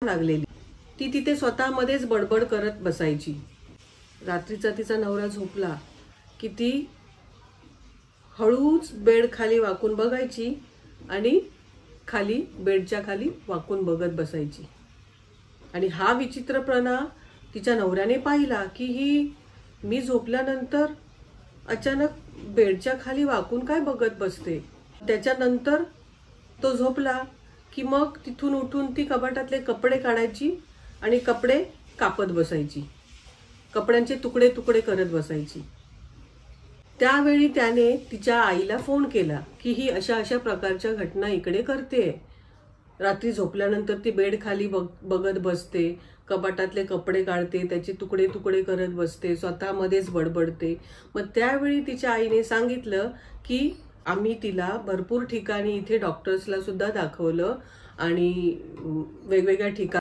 लागलेली। ती तिथे स्वतःमध्येच बडबड करत बसायची। रात्रीचा तिचा नवरा झोपला की ती हळूच बेड खाली वाकून बघायची आणि खाली बेडच्या खाली वाकून बघत बसायची। आणि हा विचित्रपणा तिच्या नवऱ्याने पाहिला की ही मी झोपल्यानंतर अचानक बेडच्या खाली वाकून काय बघत बसते। त्याच्यानंतर तो झोपला की मग तिथून उठून ती कपाटातले कपडे काढायची आणि कपडे कापत बसायची, कपड्यांचे तुकडे तुकडे करत बसायची। त्यावेळी त्याने तिच्या आईला फोन केला की ही अशा अशा प्रकारच्या घटना इकडे करते। रात्री झोपल्यानंतर ती बेड खाली बघत बसते, कपाटातले कपडे काढते, त्याचे तुकडे तुकडे करत बसते, स्वतःमध्येच बडबडते। मग त्यावेळी तिच्या आईने सांगितलं की आम्ही तिला भरपूर ठिकाणी इथे डॉक्टर्सला सुद्धा दाखवलं आणि वेगवेगळ्या ठिकाणी